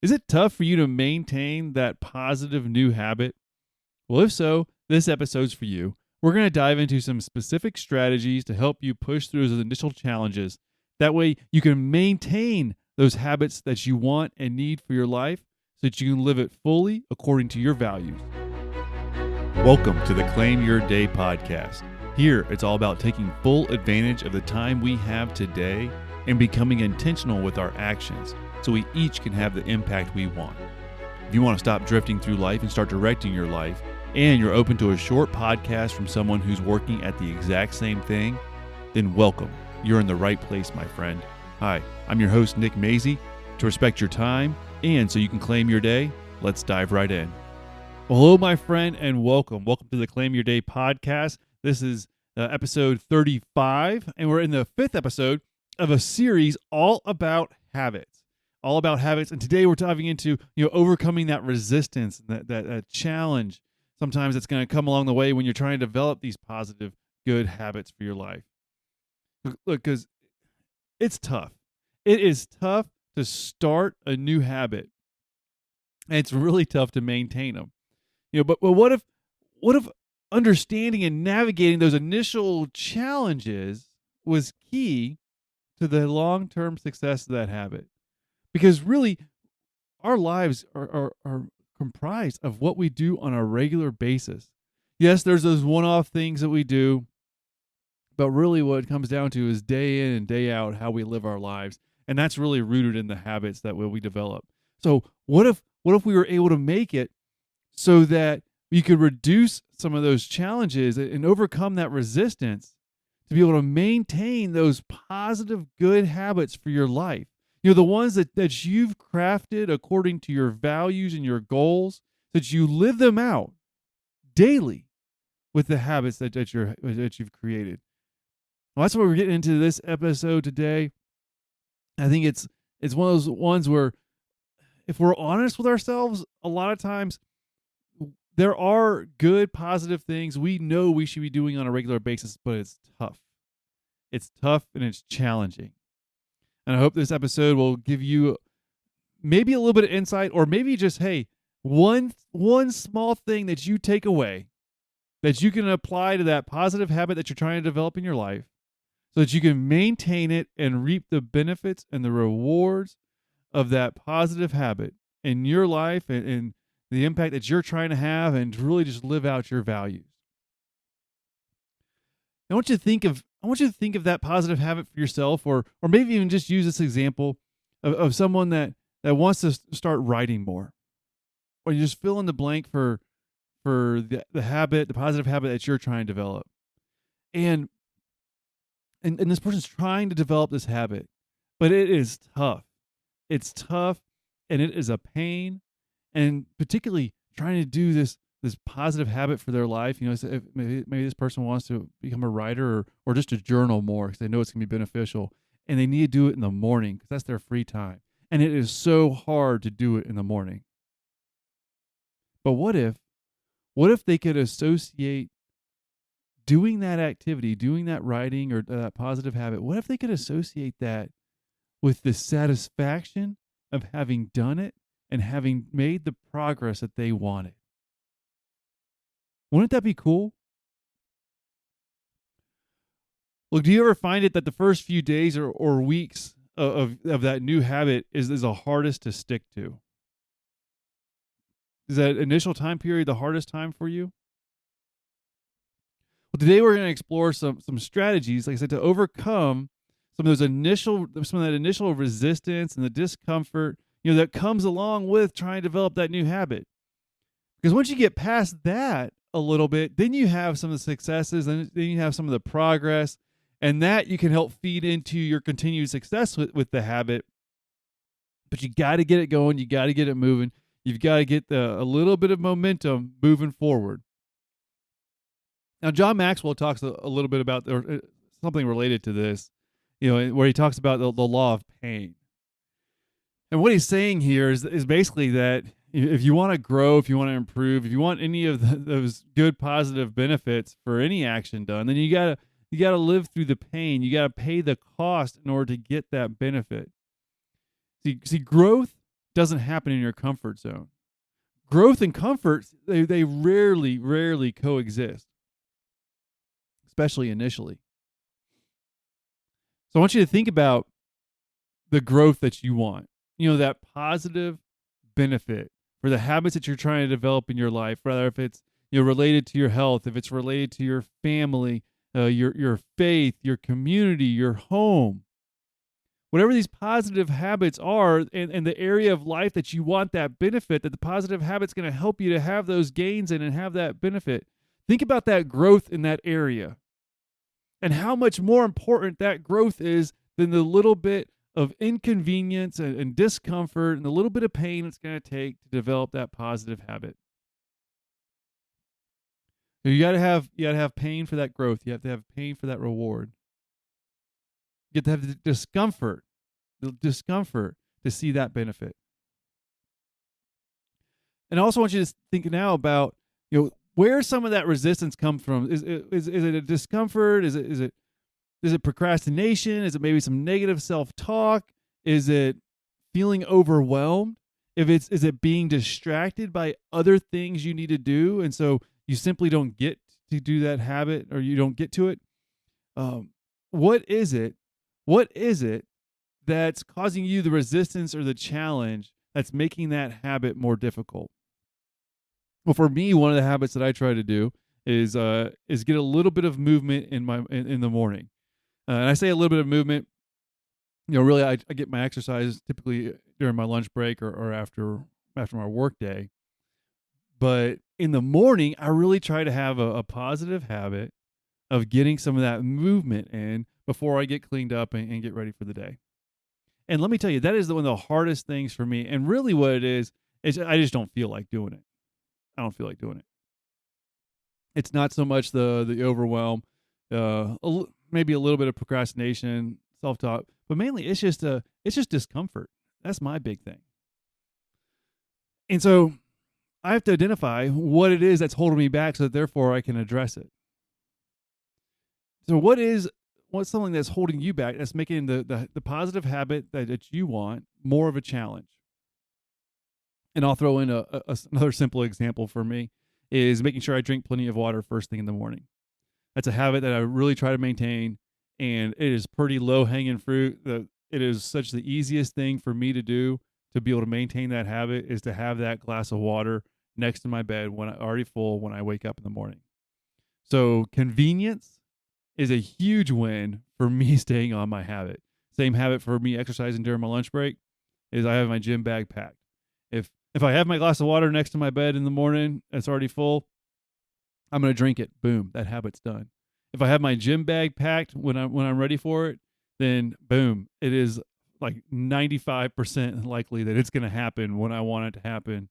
Is it tough for you to maintain that positive new habit? Well, if so, this episode's for you. We're going to dive into some specific strategies to help you push through those initial challenges. That way, you can maintain those habits that you want and need for your life so that you can live it fully according to your values. Welcome to the Claim Your Day podcast. Here, it's all about taking full advantage of the time we have today and becoming intentional with our actions so we each can have the impact we want. If you want to stop drifting through life and start directing your life, and you're open to a short podcast from someone who's working at the exact same thing, then welcome. You're in the right place, my friend. Hi, I'm your host, Nick Mazey. To respect your time and so you can claim your day, let's dive right in. Well, hello, my friend, and welcome. Welcome to the Claim Your Day podcast. This is episode 35, and we're in the fifth episode of a series all about habits. And today we're diving into overcoming that resistance, that challenge. Sometimes it's going to come along the way when you're trying to develop these positive, good habits for your life. Look, because it's tough. It is tough to start a new habit, and it's really tough to maintain them. But what if understanding and navigating those initial challenges was key to the long-term success of that habit? Because really, our lives are comprised of what we do on a regular basis. Yes, there's those one-off things that we do, but really what it comes down to is day in and day out how we live our lives, and that's really rooted in the habits that we develop. So what if we were able to make it so that you could reduce some of those challenges and overcome that resistance to be able to maintain those positive, good habits for your life? The ones that you've crafted according to your values and your goals, that you live them out daily with the habits that you've created. Well, that's what we're getting into this episode today. I think it's one of those ones where if we're honest with ourselves, a lot of times there are good, positive things we know we should be doing on a regular basis, but it's tough. It's tough and it's challenging. And I hope this episode will give you maybe a little bit of insight, or maybe just, hey, one small thing that you take away that you can apply to that positive habit that you're trying to develop in your life so that you can maintain it and reap the benefits and the rewards of that positive habit in your life and the impact that you're trying to have, and to really just live out your values. I want you to think of that positive habit for yourself, or maybe even just use this example of someone that wants to start writing more, or you just fill in the blank for the habit, the positive habit that you're trying to develop, and this person's trying to develop this habit, but it is tough. It's tough, and it is a pain, and particularly trying to do this positive habit for their life. So if maybe this person wants to become a writer or just to journal more because they know it's going to be beneficial, and they need to do it in the morning because that's their free time. And it is so hard to do it in the morning. But what if they could associate doing that activity, doing that writing or that positive habit, what if they could associate that with the satisfaction of having done it and having made the progress that they wanted? Wouldn't that be cool? Look, do you ever find it that the first few days or weeks of that new habit is the hardest to stick to? Is that initial time period the hardest time for you? Well, today we're going to explore some strategies, like I said, to overcome some of that initial resistance and the discomfort, that comes along with trying to develop that new habit. Because once you get past that a little bit, then you have some of the successes, and then you have some of the progress, and that you can help feed into your continued success with the habit. But you got to get it going. You got to get it moving. You've got to get a little bit of momentum moving forward. Now, John Maxwell talks a little bit about something related to this, where he talks about the law of pain. And what he's saying here is basically that if you want to grow, if you want to improve, if you want any of those good positive benefits for any action done, then you gotta live through the pain. You gotta pay the cost in order to get that benefit. See, growth doesn't happen in your comfort zone. Growth and comfort, they rarely coexist, especially initially. So I want you to think about the growth that you want. That positive benefit for the habits that you're trying to develop in your life, whether if it's related to your health, if it's related to your family, your faith, your community, your home. Whatever these positive habits are, and the area of life that you want that benefit, that the positive habit's going to help you to have those gains in and have that benefit. Think about that growth in that area and how much more important that growth is than the little bit of inconvenience and discomfort and the little bit of pain it's going to take to develop that positive habit. So you got to have pain for that growth. You have to have pain for that reward. You have to have the discomfort to see that benefit. And I also want you to think now about, where some of that resistance comes from. Is it a discomfort? Is it procrastination? Is it maybe some negative self-talk? Is it feeling overwhelmed? Is it being distracted by other things you need to do, and so you simply don't get to do that habit, or you don't get to it? What is it? What is it that's causing you the resistance or the challenge that's making that habit more difficult? Well, for me, one of the habits that I try to do is get a little bit of movement in the morning. And I say a little bit of movement. Really, I get my exercise typically during my lunch break or after my work day. But in the morning, I really try to have a positive habit of getting some of that movement in before I get cleaned up and get ready for the day. And let me tell you, that is one of the hardest things for me. And really what it is I just don't feel like doing it. I don't feel like doing it. It's not so much the overwhelm, maybe a little bit of procrastination, self-talk, but mainly it's just discomfort. That's my big thing. And so I have to identify what it is that's holding me back, so that therefore I can address it. So what's something that's holding you back, that's making the positive habit that you want more of a challenge? And I'll throw in another simple example for me is making sure I drink plenty of water first thing in the morning. That's a habit that I really try to maintain, and it is pretty low-hanging fruit. It is such the easiest thing for me to do to be able to maintain that habit is to have that glass of water next to my bed when I'm already full when I wake up in the morning. So convenience is a huge win for me staying on my habit. Same habit for me exercising during my lunch break is I have my gym bag packed. If I have my glass of water next to my bed in the morning, it's already full, I'm going to drink it. Boom, that habit's done. If I have my gym bag packed when I'm ready for it, then boom, it is like 95% likely that it's going to happen when I want it to happen,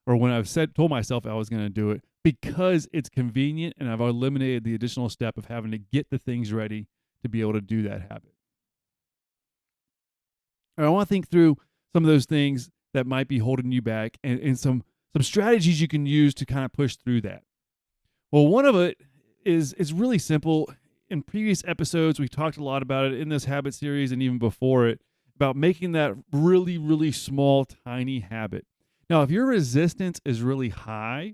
or when I've told myself I was going to do it, because it's convenient and I've eliminated the additional step of having to get the things ready to be able to do that habit. I want to think through some of those things that might be holding you back, and some strategies you can use to kind of push through that. Well, one of it is really simple. In previous episodes, we talked a lot about it in this habit series and even before it, about making that really, really small, tiny habit. Now, if your resistance is really high,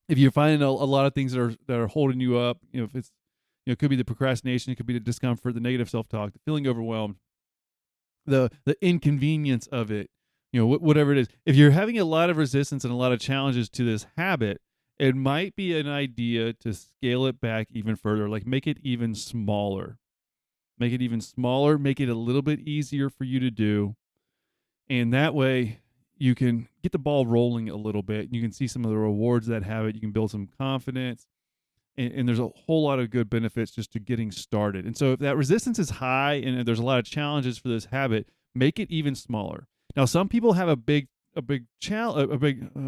if you're finding a lot of things that are holding you up, if it's, it could be the procrastination, it could be the discomfort, the negative self-talk, the feeling overwhelmed, the inconvenience of it, whatever it is. If you're having a lot of resistance and a lot of challenges to this habit, it might be an idea to scale it back even further, like make it even smaller. Make it even smaller, make it a little bit easier for you to do. And that way you can get the ball rolling a little bit. You can see some of the rewards of that habit. You can build some confidence. And there's a whole lot of good benefits just to getting started. And so if that resistance is high and there's a lot of challenges for this habit, make it even smaller. Now, some people have a big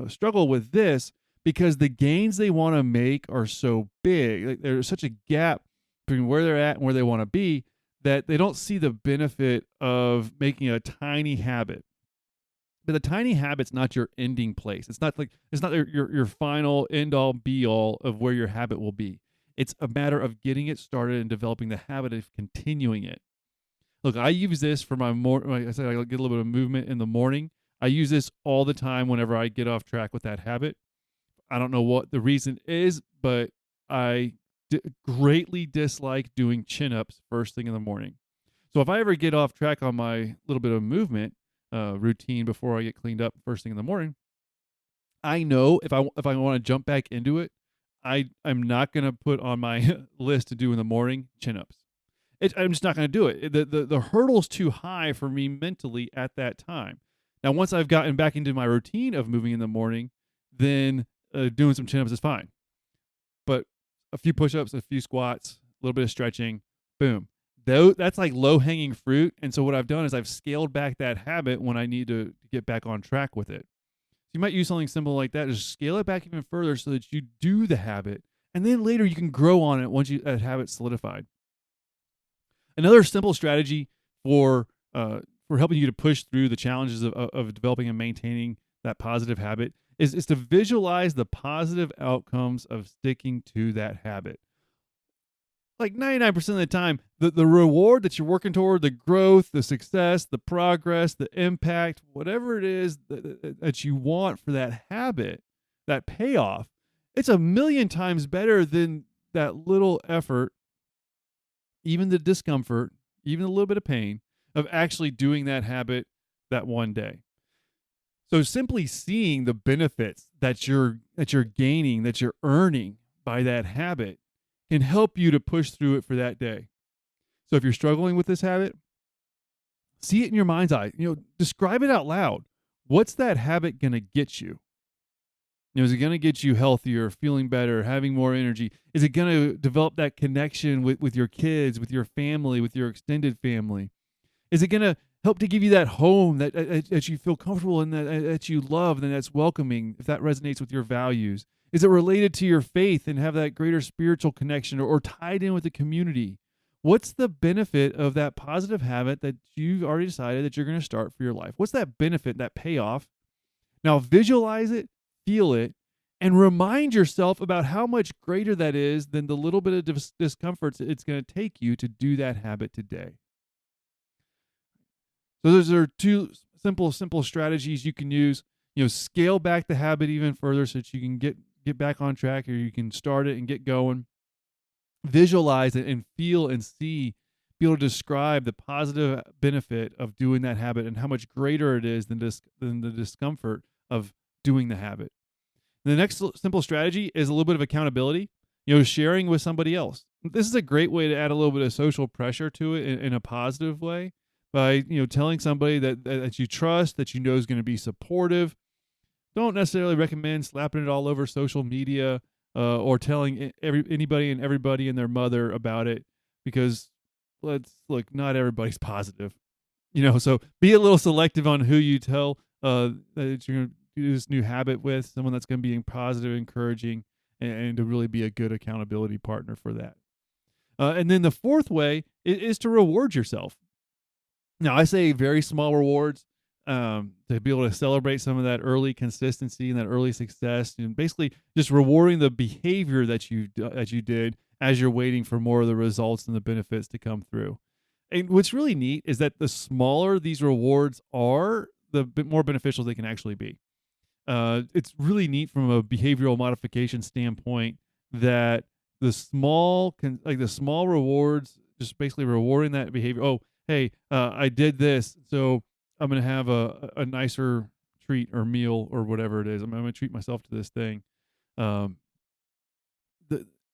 struggle with this because the gains they want to make are so big. Like, there's such a gap between where they're at and where they want to be that they don't see the benefit of making a tiny habit. But the tiny habit's not your ending place. It's not your final end all be all of where your habit will be. It's a matter of getting it started and developing the habit of continuing it. Look, I use this for my like I said, I get a little bit of movement in the morning. I use this all the time whenever I get off track with that habit. I don't know what the reason is, but I greatly dislike doing chin ups first thing in the morning. So if I ever get off track on my little bit of movement routine before I get cleaned up first thing in the morning, I know if I want to jump back into it, I'm not going to put on my list to do in the morning chin ups. I'm just not going to do it. The hurdle's too high for me mentally at that time. Now, once I've gotten back into my routine of moving in the morning, then doing some chin ups is fine. But a few push ups, a few squats, a little bit of stretching, boom. That's like low hanging fruit. And so what I've done is I've scaled back that habit when I need to get back on track with it. You might use something simple like that. Just scale it back even further so that you do the habit. And then later you can grow on it once that habit's solidified. Another simple strategy for helping you to push through the challenges of developing and maintaining that positive habit is to visualize the positive outcomes of sticking to that habit. Like 99% of the time, the reward that you're working toward, the growth, the success, the progress, the impact, whatever it is that you want for that habit, that payoff, it's a million times better than that little effort, even the discomfort, even a little bit of pain of actually doing that habit that one day. So simply seeing the benefits that you're gaining, that you're earning by that habit can help you to push through it for that day. So if you're struggling with this habit, see it in your mind's eye. Describe it out loud. What's that habit going to get you? Is it going to get you healthier, feeling better, having more energy? Is it going to develop that connection with your kids, with your family, with your extended family? Is it going to help to give you that home that you feel comfortable in, that you love, and that's welcoming, if that resonates with your values? Is it related to your faith and have that greater spiritual connection or tied in with the community? What's the benefit of that positive habit that you've already decided that you're going to start for your life? What's that benefit, that payoff? Now visualize it, feel it, and remind yourself about how much greater that is than the little bit of discomfort it's going to take you to do that habit today. So those are two simple strategies you can use. Scale back the habit even further so that you can get back on track, or you can start it and get going. Visualize it and feel and see, be able to describe the positive benefit of doing that habit and how much greater it is than the discomfort of doing the habit. The next simple strategy is a little bit of accountability, sharing with somebody else. This is a great way to add a little bit of social pressure to it in a positive way by, telling somebody that you trust, that is going to be supportive. Don't necessarily recommend slapping it all over social media or telling anybody and everybody and their mother about it, because not everybody's positive. So be a little selective on who you tell that you're going to do this new habit with, someone that's going to be positive, encouraging, and to really be a good accountability partner for that. And then the fourth way is to reward yourself. Now, I say very small rewards to be able to celebrate some of that early consistency and that early success, and basically just rewarding the behavior that you did as you're waiting for more of the results and the benefits to come through. And what's really neat is that the smaller these rewards are, the more beneficial they can actually be. It's really neat from a behavioral modification standpoint that the small rewards, just basically rewarding that behavior. Oh, hey, I did this, so I'm going to have a nicer treat or meal or whatever it is. I'm going to treat myself to this thing.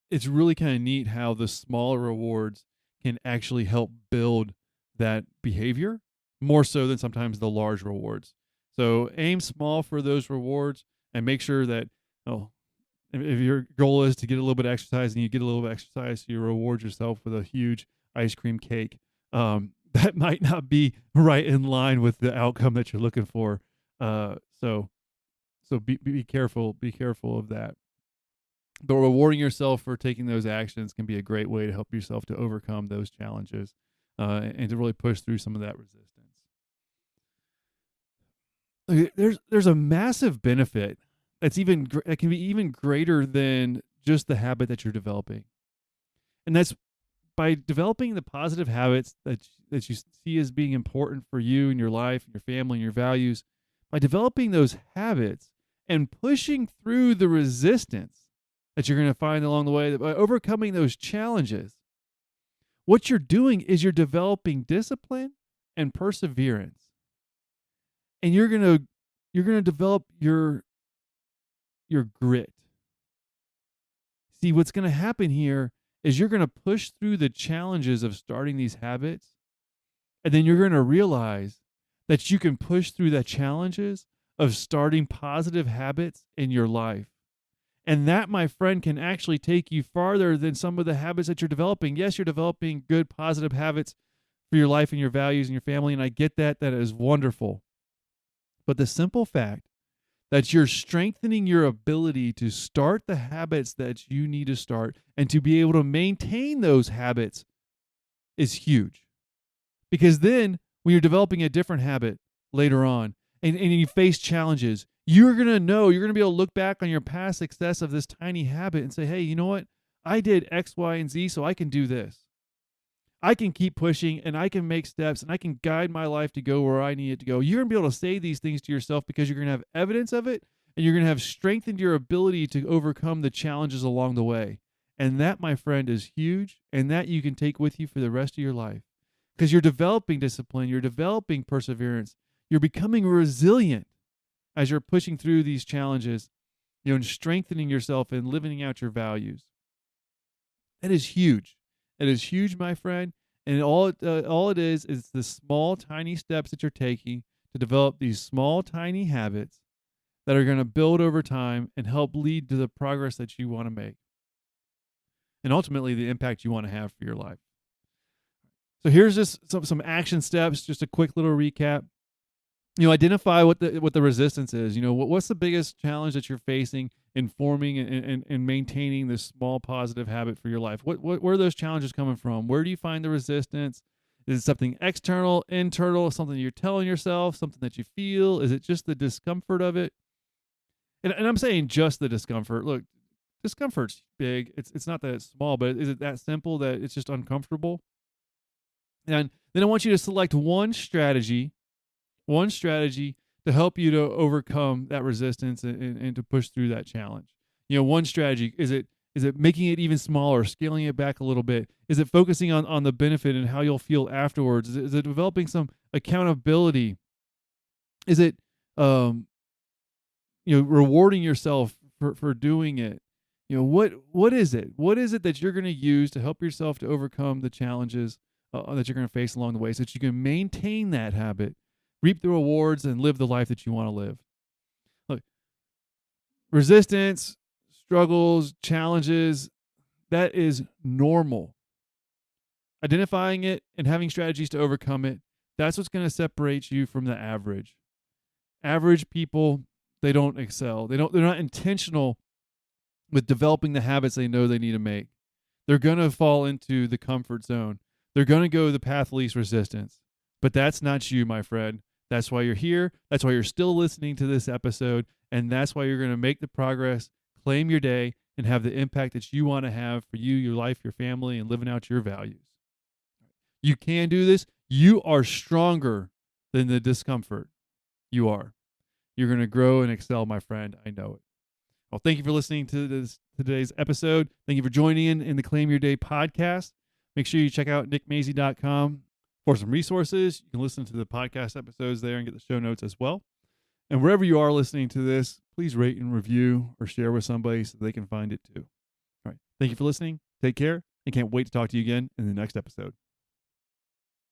It's really kind of neat how the smaller rewards can actually help build that behavior more so than sometimes the large rewards. So aim small for those rewards and make sure that, if your goal is to get a little bit of exercise and you get a little bit of exercise, you reward yourself with a huge ice cream cake. That might not be right in line with the outcome that you're looking for. So be careful of that. But rewarding yourself for taking those actions can be a great way to help yourself to overcome those challenges and to really push through some of that resistance. There's a massive benefit that can be even greater than just the habit that you're developing, and that's by developing the positive habits that you see as being important for you and your life and your family and your values. by developing those habits and pushing through the resistance that you're going to find along the way, by overcoming those challenges, what you're doing is you're developing discipline and perseverance. And you're going to develop your grit. See, what's going to happen here is you're going to push through the challenges of starting these habits, and then you're going to realize that you can push through the challenges of starting positive habits in your life. And that, my friend, can actually take you farther than some of the habits that you're developing. Yes, you're developing good, positive habits for your life and your values and your family, and I get that. That is wonderful. But the simple fact that you're strengthening your ability to start the habits that you need to start and to be able to maintain those habits is huge. Because then when you're developing a different habit later on and you face challenges, you're going to be able to look back on your past success of this tiny habit and say, hey, you know what? I did X, Y, and Z, so I can do this. I can keep pushing and I can make steps and I can guide my life to go where I need it to go. You're going to be able to say these things to yourself because you're going to have evidence of it, and you're going to have strengthened your ability to overcome the challenges along the way. And that, my friend, is huge, and that you can take with you for the rest of your life because you're developing discipline, you're developing perseverance, you're becoming resilient as you're pushing through these challenges, and strengthening yourself and living out your values. That is huge. It is huge, my friend, and all it is the small, tiny steps that you're taking to develop these small, tiny habits that are going to build over time and help lead to the progress that you want to make, and ultimately the impact you want to have for your life. So here's just some action steps, just a quick little recap. Identify what the resistance is. What's the biggest challenge that you're facing in forming and maintaining this small positive habit for your life? Where are those challenges coming from? Where do you find the resistance? Is it something external, internal, something you're telling yourself, something that you feel? Is it just the discomfort of it? And I'm saying just the discomfort. Look, discomfort's big. It's not that small, but is it that simple that it's just uncomfortable? And then I want you to select one strategy to help you to overcome that resistance and to push through that challenge. One strategy, is it making it even smaller, scaling it back a little bit? Is it focusing on the benefit and how you'll feel afterwards? Is it developing some accountability? Is it rewarding yourself for doing it? What is it? What is it that you're going to use to help yourself to overcome the challenges that you're going to face along the way, so that you can maintain that habit, reap the rewards, and live the life that you want to live? Look, resistance, struggles, challenges, that is normal. Identifying it and having strategies to overcome it, that's what's going to separate you from the average. Average people, they don't excel. They're not intentional with developing the habits they know they need to make. They're going to fall into the comfort zone. They're going to go the path of least resistance. But that's not you, my friend. That's why you're here. That's why you're still listening to this episode. And that's why you're going to make the progress, claim your day, and have the impact that you want to have for you, your life, your family, and living out your values. You can do this. You are stronger than the discomfort. You are. You're going to grow and excel, my friend. I know it. Well, thank you for listening to today's episode. Thank you for joining in the Claim Your Day podcast. Make sure you check out nickmazy.com for some resources. You can listen to the podcast episodes there and get the show notes as well. And wherever you are listening to this, please rate and review or share with somebody so they can find it too. All right. Thank you for listening. Take care, and can't wait to talk to you again in the next episode.